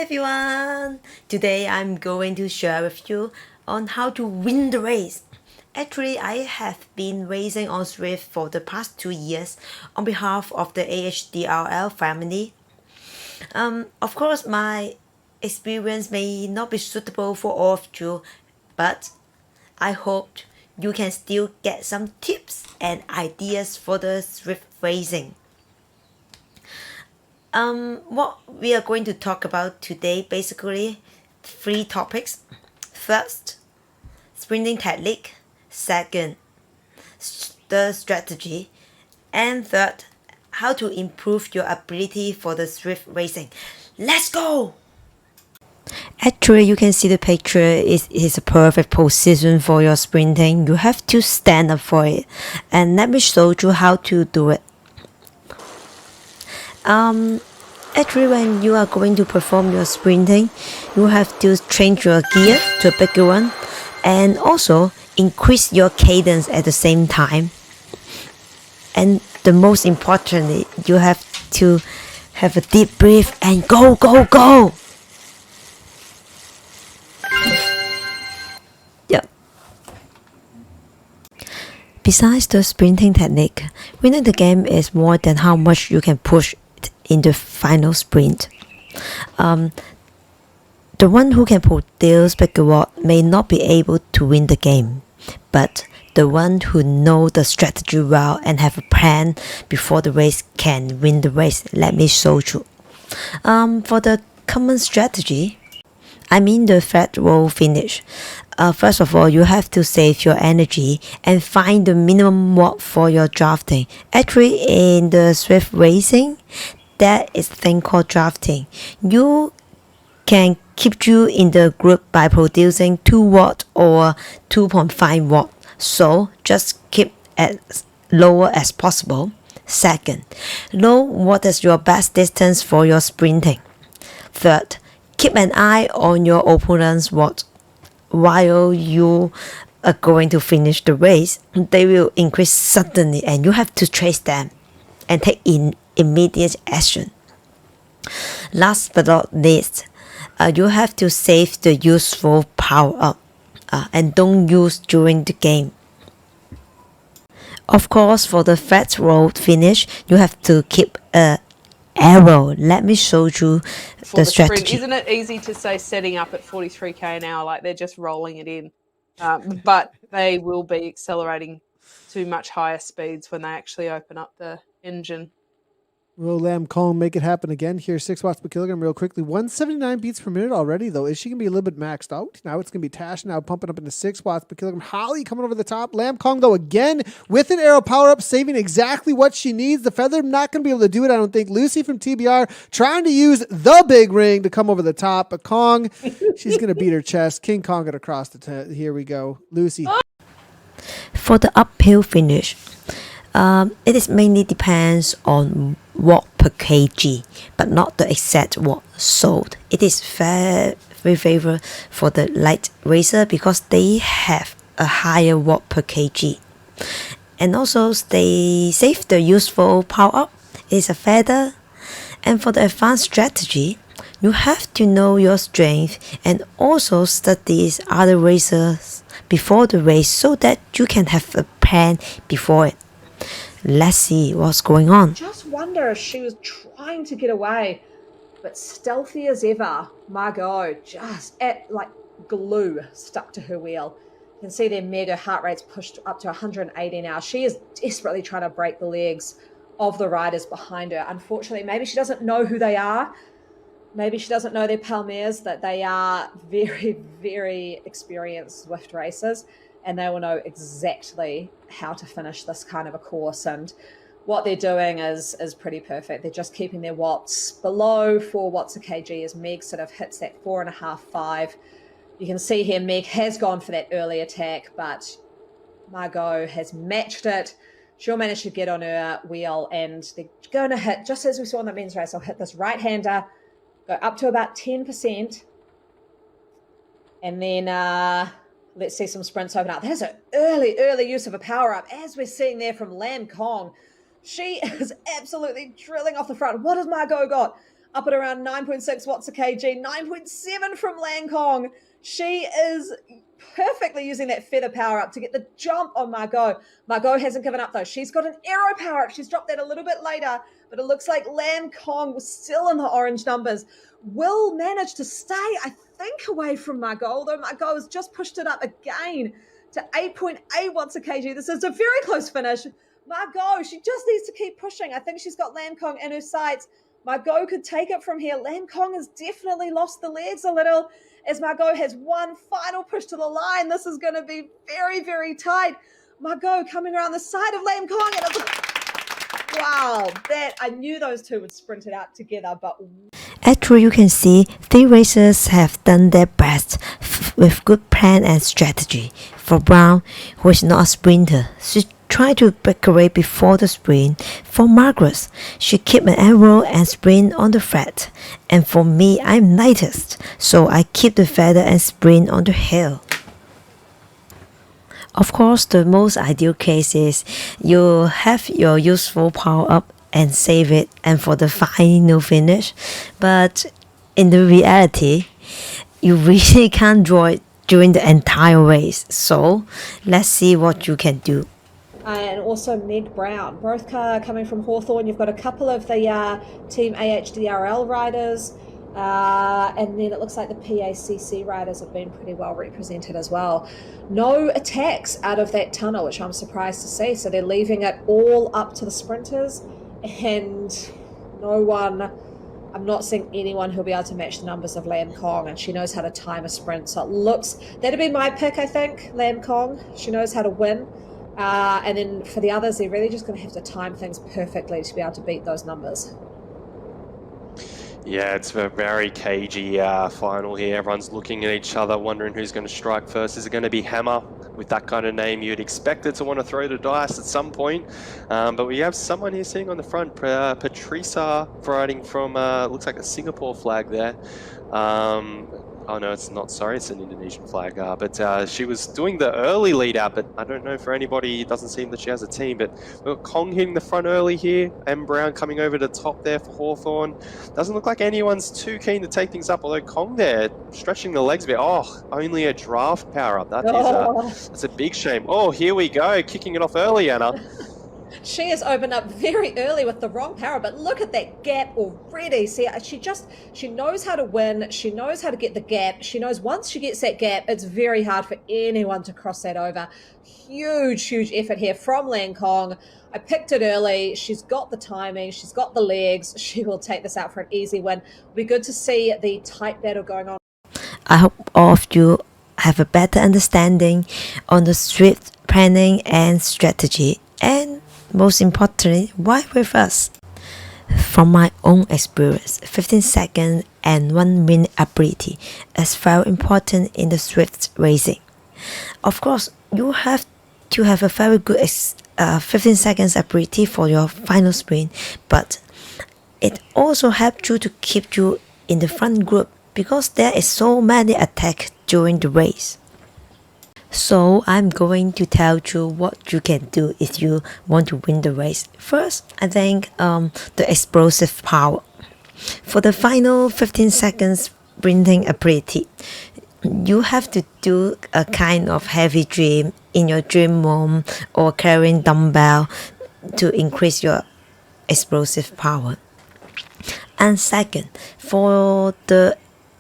everyone! Today I'm going to share with you on how to win the race. Actually, I have been racing on ZWIFT for the past 2 years on behalf of the AHDRL family. Of course, my experience may not be suitable for all of you, but I hope you can still get some tips and ideas for the ZWIFT racing. What we are going to talk about today, basically 3 topics. First, sprinting technique. Second, the strategy. And third, how to improve your ability for the ZWIFT racing. Let's go! Actually, you can see the picture is a perfect position for your sprinting. You have to stand up for it. And let me show you how to do it. Actually, when you are going to perform your sprinting, you have to change your gear to a bigger one and also increase your cadence at the same time. And the most importantly, you have to have a deep breath and go, go, go! Yep. Besides the sprinting technique, winning the game is more than how much you can push in the final sprint. The one who can produce big reward may not be able to win the game, but the one who know the strategy well and have a plan before the race can win the race. Let me show you. For the common strategy, I mean the flat roll finish. First of all, you have to save your energy and find the minimum watt for your drafting. Actually, in the ZWIFT racing, there is a thing called drafting. You can keep you in the group by producing 2 watt or 2.5 watt. So just keep as lower as possible. Second, know what is your best distance for your sprinting. Third, keep an eye on your opponent's watt. While you are going to finish the race, they will increase suddenly and you have to trace them and take immediate action. Last but not least, you have to save the useful power-up and don't use during the game. Of course, for the flat roll finish, you have to keep an arrow. Let me show you the strategy. Sprint. Isn't it easy to say setting up at 43k an hour, like they're just rolling it in, but they will be accelerating to much higher speeds when they actually open up the engine. Will Lam Kong make it happen again? Here, 6 watts per kilogram real quickly. 179 beats per minute already, though. Is she going to be a little bit maxed out? Now it's going to be Tash now pumping up into 6 watts per kilogram. Holly coming over the top. Lam Kong, though, again with an arrow power up, saving exactly what she needs. The feather not going to be able to do it, I don't think. Lucy from TBR trying to use the big ring to come over the top. But Kong, she's going to beat her chest. King Kong it across the here we go. Lucy. For the uphill finish, it is mainly depends on watt per kg, but not the exact watt sold. It is very favorable for the light racer because they have a higher watt per kg. And also they save the useful power up. It is a feather. And for the advanced strategy, you have to know your strength and also study other racers before the race so that you can have a plan before it. Let's see what's going on. Just wonder if she was trying to get away, but stealthy as ever. Margot just at like glue stuck to her wheel. You can see their mega heart rate's pushed up to 180 now. She is desperately trying to break the legs of the riders behind her. Unfortunately, maybe she doesn't know who they are. Maybe she doesn't know their palmares, that they are very, very experienced ZWIFT racers. And they will know exactly how to finish this kind of a course. And what they're doing is pretty perfect. They're just keeping their watts below 4 watts a kg as Meg sort of hits that 4.5, 5. You can see here Meg has gone for that early attack, but Margot has matched it. She'll manage to get on her wheel and they're going to hit, just as we saw in the men's race, I'll hit this right-hander, go up to about 10%. And then let's see some sprints open up. There's an early use of a power-up, as we're seeing there from Lam Kong. She is absolutely drilling off the front. What has Margot got? up at around 9.6 watts a kg, 9.7 from Lancong. She is perfectly using that feather power up to get the jump on Margot. Margot hasn't given up though. She's got an arrow power up. She's dropped that a little bit later, but it looks like Lancong was still in the orange numbers. Will manage to stay, I think, away from Margot, although Margot has just pushed it up again to 8.8 watts a kg. This is a very close finish. Margot, she just needs to keep pushing. I think she's got Lancong in her sights. Margot could take it from here. Lancong has definitely lost the legs a little as Margot has one final push to the line. This is going to be very, very tight. Margot coming around the side of Lancong. And wow, that I knew those two would sprint it out together, but Actually, you can see 3 racers have done their best with good plan and strategy. For Brown, who is not a sprinter, she tried to break away before the sprint. For Margaret, she kept an arrow and sprint on the flat. And for me, I'm lightest, so I keep the feather and sprint on the hill. Of course, the most ideal case is you have your useful power up and save it and for the final finish, but in the reality you really can't draw it during the entire race, so let's see what you can do. And also Meg Brown, both coming from Hawthorn. You've got a couple of the team AHDRL riders, and then it looks like the PACC riders have been pretty well represented as well. No attacks out of that tunnel, which I'm surprised to see, so they're leaving it all up to the sprinters. And no one, I'm not seeing anyone who'll be able to match the numbers of Lancong, and she knows how to time a sprint. So it looks, that'd be my pick, I think, Lancong. She knows how to win. And then for the others, they're really just going to have to time things perfectly to be able to beat those numbers. Yeah, it's a very cagey final here. Everyone's looking at each other, wondering who's going to strike first. Is it going to be Hammer? With that kind of name, you'd expect it to want to throw the dice at some point. But we have someone here sitting on the front, Patricia, riding from, looks like a Singapore flag there. Oh no, it's not, sorry, it's an Indonesian flag. But she was doing the early lead out, but I don't know for anybody, it doesn't seem that she has a team. But we've got Kong hitting the front early here, M Brown coming over the top there for Hawthorn. Doesn't look like anyone's too keen to take things up, although Kong there, stretching the legs a bit. Oh, only a draft power up. That's a big shame. Oh, here we go, kicking it off early, Anna. She has opened up very early with the wrong power, but look at that gap already. See, she knows how to win. She knows how to get the gap. She knows once she gets that gap, it's very hard for anyone to cross that over. Huge, huge effort here from Lancong. I picked it early. She's got the timing. She's got the legs. She will take this out for an easy win. It'll be good to see the tight battle going on. I hope all of you have a better understanding on the ZWIFT planning and strategy, and most importantly, why with us? From my own experience, 15 seconds and 1 minute ability is very important in the ZWIFT racing. Of course, you have to have a very good 15 seconds ability for your final sprint, but it also helps you to keep you in the front group because there is so many attacks during the race. So I'm going to tell you what you can do if you want to win the race. First, I think the explosive power. For the final 15 seconds sprinting ability, you have to do a kind of heavy dream in your dream room or carrying dumbbell to increase your explosive power. And second, for the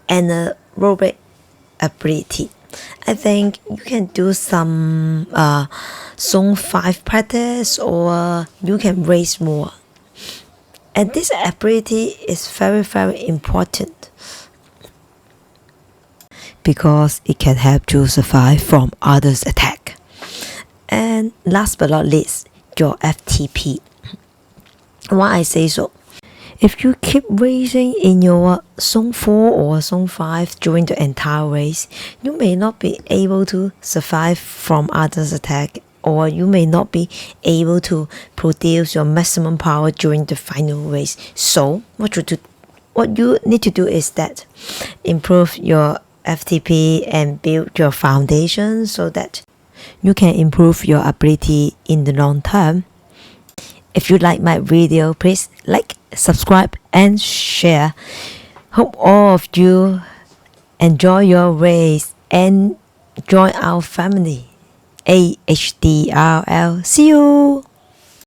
anaerobic ability, I think you can do some Zone 5 practice, or you can race more. And this ability is very, very important because it can help you survive from others' attack. And last but not least, your FTP. Why I say so? If you keep racing in your Zone 4 or Zone 5 during the entire race, you may not be able to survive from others' attack, or you may not be able to produce your maximum power during the final race. So what you need to do is that improve your FTP and build your foundation so that you can improve your ability in the long term. If you like my video, please like, subscribe, and share. Hope all of you enjoy your race and join our family. AHDRL. See you.